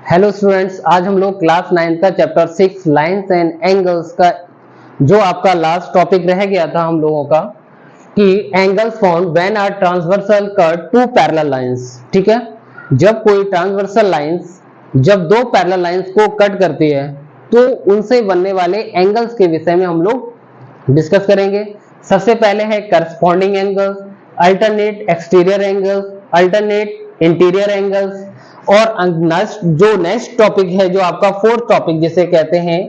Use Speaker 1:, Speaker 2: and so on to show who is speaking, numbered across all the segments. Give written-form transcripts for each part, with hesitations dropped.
Speaker 1: Hello students, आज हम लोग क्लास 9 का चैप्टर 6 लाइंस एंड एंगल्स का जो आपका लास्ट टॉपिक रह गया था हम लोगों का कि angles found when are transversal cut two parallel lines. ठीक है, जब कोई ट्रांसवर्सल लाइंस जब दो पैरेलल लाइंस को कट करती है तो उनसे बनने वाले एंगल्स के विषय में हम लोग डिस्कस करेंगे। सबसे पहले है corresponding angles, alternate exterior angles, alternate interior angles, और नेक्स्ट टॉपिक है जो आपका फोर्थ टॉपिक जिसे कहते हैं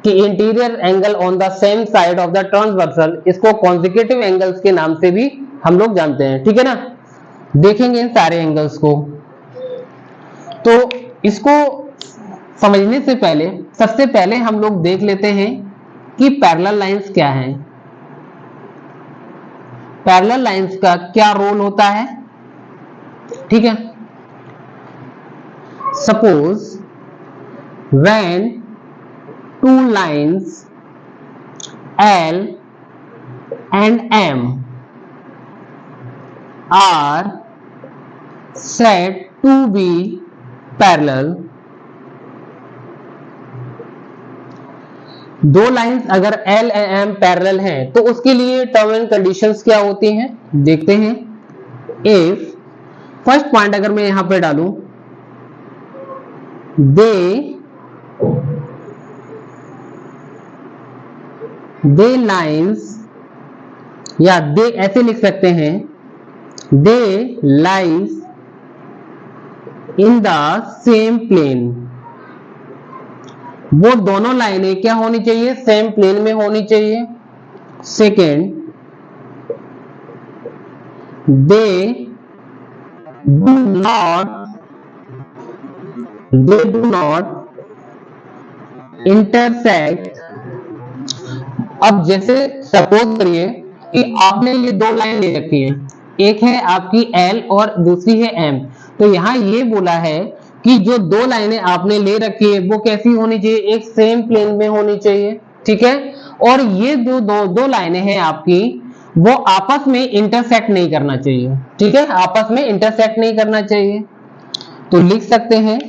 Speaker 1: कि interior angle on the same side of the transversal, इसको कॉन्सेक्यूटिव एंगल्स के नाम से भी हम लोग जानते हैं। ठीक है ना, देखेंगे इन सारे एंगल्स को। तो इसको समझने से पहले सबसे पहले हम लोग देख लेते हैं कि पैरेलल लाइंस क्या है। पैरेलल लाइंस का क्या रोल होता है। ठीक है, suppose when two lines L and M are said to be parallel, दो लाइंस अगर L and M पैरेलल हैं तो उसके लिए टर्म एंड कंडीशंस क्या होती हैं देखते हैं। इफ फर्स्ट पॉइंट अगर मैं यहां पे डालूं, दे लाइन्स, या दे ऐसे लिख सकते हैं, they lies in the same plane. वो दोनों लाइनें क्या होनी चाहिए, सेम प्लेन में होनी चाहिए। Second, they do not intersect। अब जैसे सपोज करिए कि आपने ये दो लाइन ले रखी है, एक है आपकी L और दूसरी है M। तो यहां ये बोला है कि जो दो लाइनें आपने ले रखी है वो कैसी होनी चाहिए, एक सेम प्लेन में होनी चाहिए। ठीक है, और ये जो दो लाइनें हैं आपकी वो आपस में इंटरसेक्ट नहीं करना चाहिए। ठीक है, आपस में इंटरसेक्ट नहीं करना चाहिए। तो लिख सकते हैं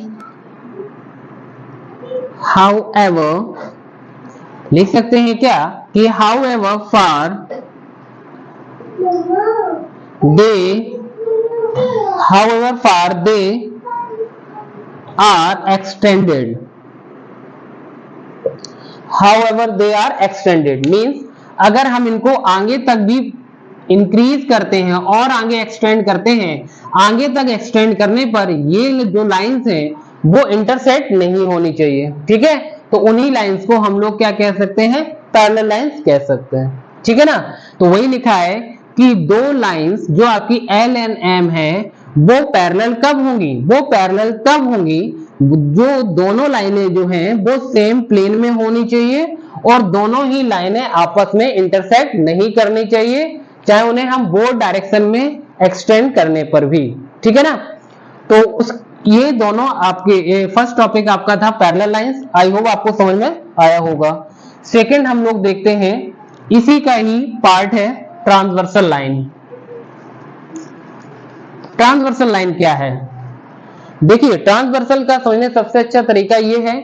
Speaker 1: however, लिख सकते हैं क्या कि however far they are extended, however they are extended means अगर हम इनको आगे तक भी इंक्रीज करते हैं और आगे एक्सटेंड करते हैं, आगे तक एक्सटेंड करने पर ये जो लाइंस हैं वो इंटरसेक्ट नहीं होनी चाहिए। ठीक है, तो उन्हीं लाइंस को हम लोग क्या कह सकते हैं, पैरेलल लाइंस कह सकते हैं। ठीक है ना, तो वही लिखा है कि दो लाइंस जो आपकी L एंड M है वो पैरेलल कब होंगी, वो पैरेलल तब होंगी जो दोनों लाइनें जो हैं वो सेम प्लेन में होनी चाहिए और दोनों ही लाइनें आपस में इंटरसेक्ट नहीं करनी चाहिए, चाहे उन्हें हम बोथ डायरेक्शन में एक्सटेंड करने पर भी। ठीक है ना, तो ये दोनों आपके फर्स्ट टॉपिक आपका था पैरेलल लाइंस। आई होप आपको समझ में आया होगा। सेकंड हम लोग देखते हैं, इसी का ही पार्ट है ट्रांसवर्सल लाइन। ट्रांसवर्सल लाइन क्या है, देखिए ट्रांसवर्सल का समझने सबसे अच्छा तरीका ये है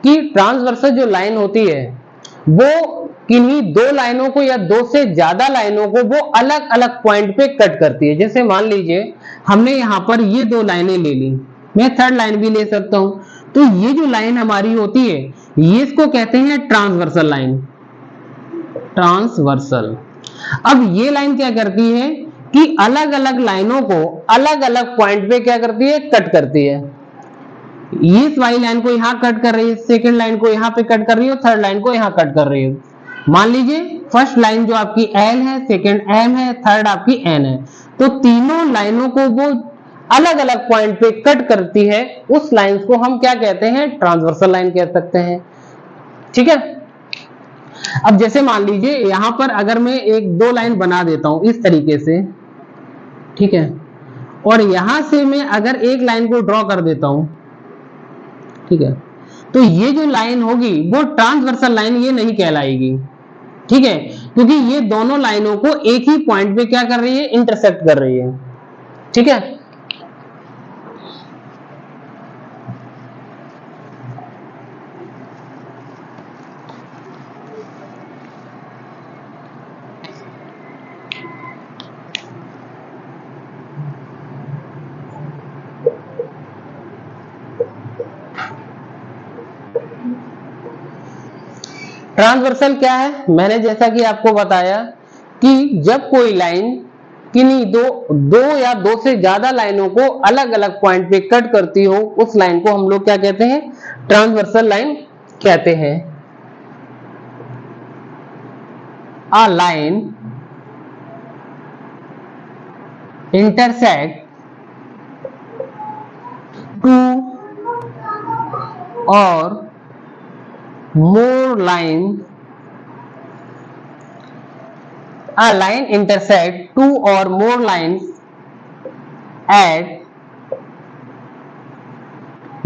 Speaker 1: कि ट्रांसवर्सल जो लाइन होती है वो किन्हीं दो लाइनों को या दो से ज्यादा लाइनों को वो अलग अलग पॉइंट पे कट करती है। जैसे मान लीजिए हमने यहां पर ये दो लाइनें ले ली, मैं थर्ड लाइन भी ले सकता हूं, तो ये जो लाइन हमारी होती है ये इसको कहते हैं ट्रांसवर्सल लाइन, ट्रांसवर्सल। अब ये लाइन क्या करती है कि अलग अलग लाइनों को अलग अलग पॉइंट पे क्या करती है, कट करती है। इस वाली लाइन को यहां कट कर रही है, सेकंड लाइन को यहां पे कट कर रही है, थर्ड लाइन को यहां कट कर रही है। मान लीजिए फर्स्ट लाइन जो आपकी L है, सेकंड M है, थर्ड आपकी N है, तो तीनों लाइनों को वो अलग अलग पॉइंट पे कट करती है, उस लाइन को हम क्या कहते हैं, ट्रांसवर्सल लाइन कह सकते हैं। ठीक है, अब जैसे मान लीजिए यहां पर अगर मैं एक दो लाइन बना देता हूं इस तरीके से, ठीक है, और यहां से मैं अगर एक लाइन को ड्रॉ कर देता हूं, ठीक है, तो ये जो लाइन होगी वो ट्रांसवर्सल लाइन ये नहीं कहलाएगी। ठीक है, क्योंकि ये दोनों लाइनों को एक ही पॉइंट पे क्या कर रही है, इंटरसेक्ट कर रही है। ठीक है, ट्रांसवर्सल क्या है? मैंने जैसा कि आपको बताया कि जब कोई लाइन किन्हीं दो या दो से ज्यादा लाइनों को अलग अलग पॉइंट पे कट करती हो, उस लाइन को हम लोग क्या कहते हैं? ट्रांसवर्सल लाइन कहते हैं। A line intersect two or more lines. A line intersect two or more lines at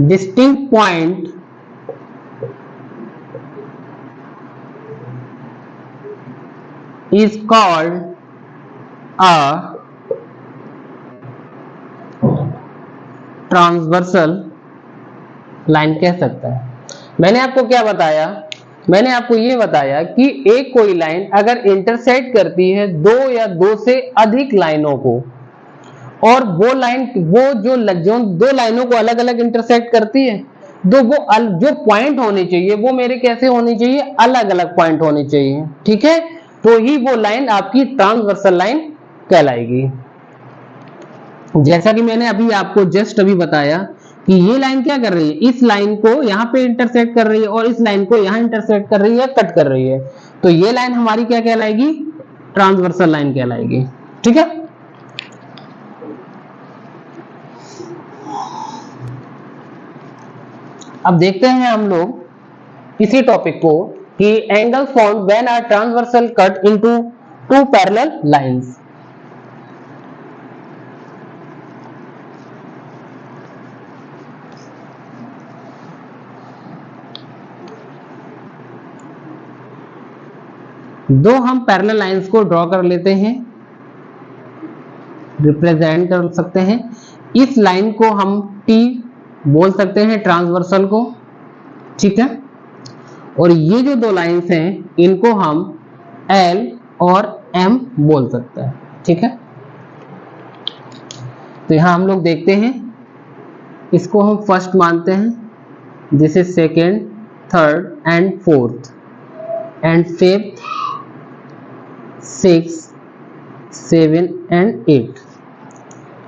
Speaker 1: distinct point is called a transversal line कह सकता है। मैंने आपको क्या बताया? मैंने आपको ये बताया कि एक कोई लाइन अगर इंटरसेक्ट करती है दो या दो से अधिक लाइनों को, और वो लाइन जो दो लाइनों को अलग अलग इंटरसेक्ट करती है, जो पॉइंट होने चाहिए वो मेरे कैसे होनी चाहिए? अलग अलग पॉइंट होने चाहिए, ठीक है? तो ही वो लाइन आपकी ट्रांसवर्सल लाइन कहलाएगी। जैसा कि मैंने अभी आपको जस्ट अभी बताया कि ये लाइन क्या कर रही है? इस लाइन को यहाँ पे इंटरसेक्ट कर रही है और इस लाइन को यहाँ इंटरसेक्ट कर रही है, कट कर रही है। तो ये लाइन हमारी क्या कहलाएगी? ट्रांसवर्सल लाइन कहलाएगी, ठीक है? अब देखते हैं हम लोग इसी टॉपिक को कि angle found when a transversal cut into two parallel lines. दो हम पैरेलल लाइंस को ड्रॉ कर लेते हैं, रिप्रेजेंट कर सकते हैं। इस लाइन को हम T बोल सकते हैं, ट्रांसवर्सल को, ठीक है? और ये जो दो लाइंस हैं इनको हम L और M बोल सकते हैं, ठीक है? तो यहां हम लोग देखते हैं, इसको हम फर्स्ट मानते हैं, this is second, third and fourth and fifth, 6, 7 and 8,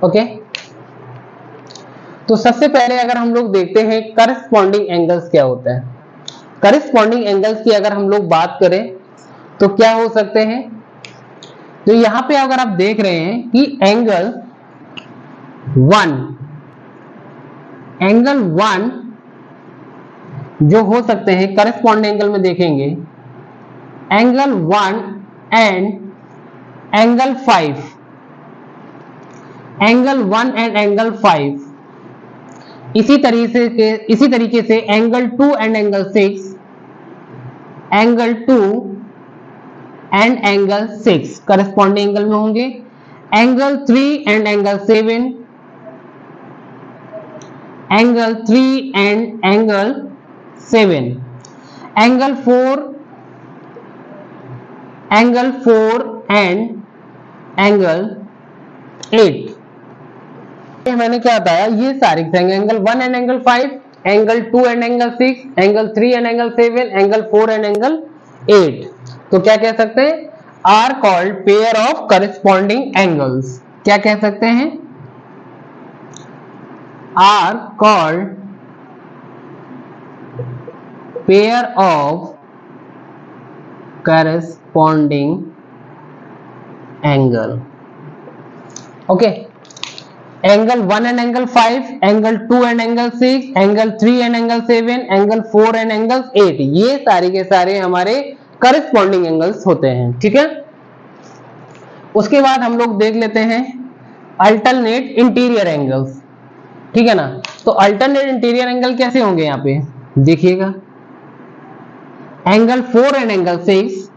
Speaker 1: okay? तो सबसे पहले अगर हम लोग देखते हैं करस्पॉन्डिंग एंगल्स क्या होता है। करस्पॉन्डिंग एंगल्स की अगर हम लोग बात करें तो क्या हो सकते हैं? तो यहां पे अगर आप देख रहे हैं कि एंगल 1 जो हो सकते हैं करस्पॉन्डिंग एंगल में देखेंगे, angle 1 and angle 5, angle 1 and angle 5, इसी तरीके से angle 2 and angle 6, angle 2 and angle 6 corresponding angle में होंगे। Angle 3 and angle 7, angle 3 and angle 7, angle 4 and angle 8। मैंने क्या बताया? ये सारे angle 1 and angle 5, angle 2 and angle 6, angle 3 and angle 7, angle 4 and angle 8। तो क्या कह सकते हैं? Are called pair of corresponding angles. क्या कह सकते हैं? Are called pair of corresponding angle, okay? Angle 1 and angle 5, angle 2 and angle 6, angle 3 and angle 7, angle 4 and angle 8, ये सारे के सारे हमारे करस्पॉन्डिंग एंगल्स होते हैं, ठीक है? उसके बाद हम लोग देख लेते हैं अल्टरनेट इंटीरियर एंगल्स, ठीक है ना? तो अल्टरनेट इंटीरियर एंगल कैसे होंगे? यहाँ पे देखिएगा, angle 4 and angle 6,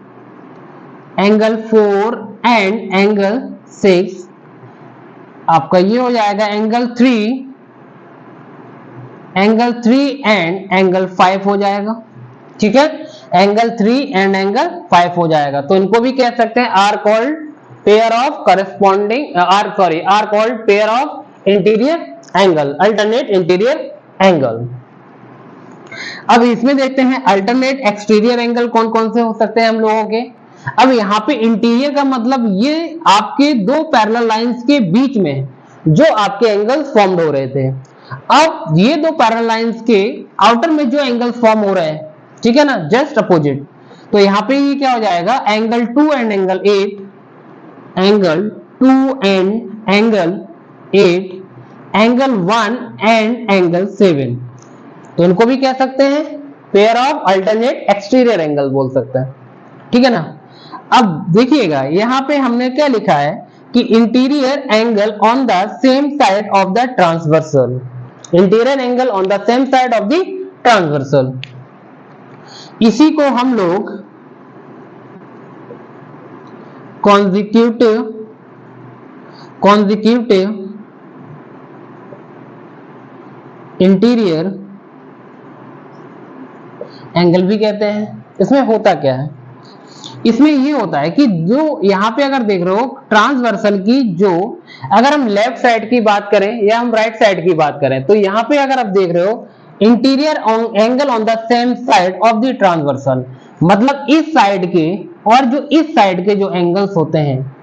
Speaker 1: angle 4 and angle 6, आपका ये हो जाएगा एंगल 3 एंड एंगल 5 हो जाएगा, ठीक है? एंगल 3 एंड एंगल 5 हो जाएगा। तो इनको भी कह सकते हैं are called pair of corresponding are called pair of interior angle, alternate interior angle. अब इसमें देखते हैं अल्टरनेट एक्सटीरियर एंगल कौन कौन से हो सकते हैं हम लोगों के। अब यहाँ पे इंटीरियर का मतलब ये आपके दो पैरेलल लाइंस के बीच में जो आपके एंगल्स फॉर्म्ड हो रहे थे। अब ये दो पैरेलल लाइंस के आउटर में जो एंगल्स फॉर्म हो रहे हैं, ठीक है ना, जस्ट अपोजिट, तो यहाँ पे ये क्या हो जाएगा, angle 2 and angle 8, angle 2 and angle 8, angle 1 and angle 7, तो इनको भी कह सकते हैं pair of alternate exterior angle बोल सकते हैं, ठीक है ना। अब देखिएगा यहाँ पे हमने क्या लिखा है कि interior angle on the same side of the transversal, interior angle on the same side of the transversal, इसी को हम लोग कॉन्जिक्यूटिव इंटीरियर एंगल भी कहते हैं। इसमें होता क्या है, इसमें ये होता है कि जो यहाँ पे अगर देख रहे हो ट्रांसवर्सल की, जो अगर हम लेफ्ट साइड की बात करें या हम राइट साइड की बात करें, तो यहाँ पे अगर आप देख रहे हो interior angle on the same side of the transversal, मतलब इस साइड के और जो इस साइड के जो एंगल्स होते हैं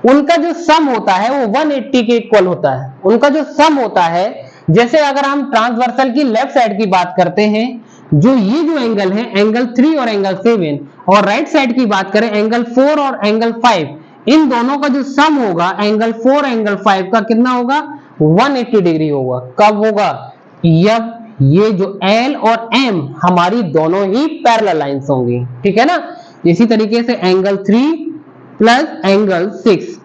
Speaker 1: उनका जो सम होता है वो 180 के इक्वल होता है। उनका जो सम होता है, जैसे अगर हम ट्रांसवर्सल की लेफ्ट साइड की बात करते हैं, जो ये जो एंगल है एंगल 3 और एंगल 7, और राइट साइड की बात करें एंगल 4 और एंगल 5, इन दोनों का जो सम होगा एंगल 4 एंगल 5 का कितना होगा, 180 डिग्री होगा। कब होगा, जब ये जो L और M हमारी दोनों ही पैरेलल लाइंस होंगी, ठीक है ना। इसी तरीके से angle 3 plus angle 6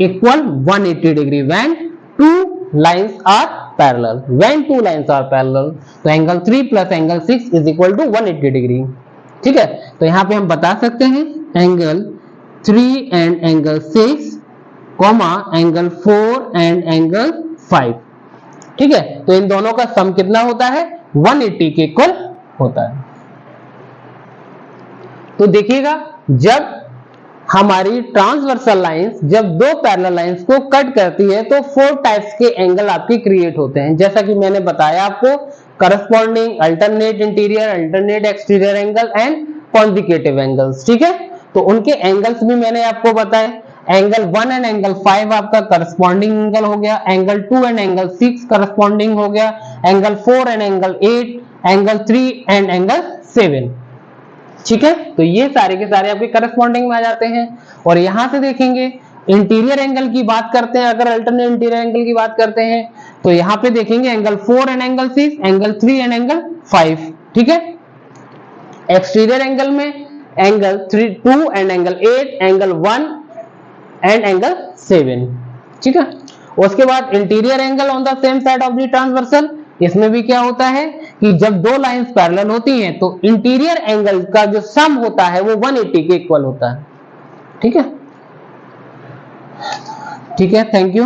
Speaker 1: equal 180 degree when two lines are parallel, when two lines are parallel, तो angle 3 plus angle 6 is equal to 180 degree, ठीक है। तो यहाँ पे हम बता सकते हैं angle 3 and angle 6 comma angle 4 and angle 5, ठीक है। तो इन दोनों का सम कितना होता है, 180 के इक्वल होता है। तो देखिएगा जब हमारी ट्रांसवर्सल लाइंस जब दो पैरेलल लाइंस को कट करती है तो 4 टाइप्स के एंगल आपके क्रिएट होते हैं, जैसा कि मैंने बताया आपको, corresponding, alternate interior, alternate exterior angle and consecutive angles, ठीक है। तो उनके एंगल्स भी मैंने आपको बताए, एंगल 1 एंड एंगल 5 आपका करस्पॉन्डिंग एंगल हो गया, एंगल 2 एंड एंगल 6 करस्पॉन्डिंग हो गया, angle 4 and angle 8, angle 3 and angle 7, ठीक है। तो ये सारे के सारे आपके करस्पॉन्डिंग में आ जाते हैं। और यहां से देखेंगे इंटीरियर एंगल की बात करते हैं, अगर अल्टरनेट इंटीरियर एंगल की बात करते हैं तो यहां पे देखेंगे angle 4 and angle 6, angle 3 and angle 5, ठीक है। एक्सटीरियर एंगल में angle 2 and angle 8, angle 1 and angle 7, ठीक है। उसके बाद interior angle on the same side of the transversal, इसमें भी क्या होता है कि जब दो लाइंस पैरेलल होती हैं तो इंटीरियर एंगल का जो सम होता है वो 180 के इक्वल होता है, ठीक है। ठीक है, थैंक यू।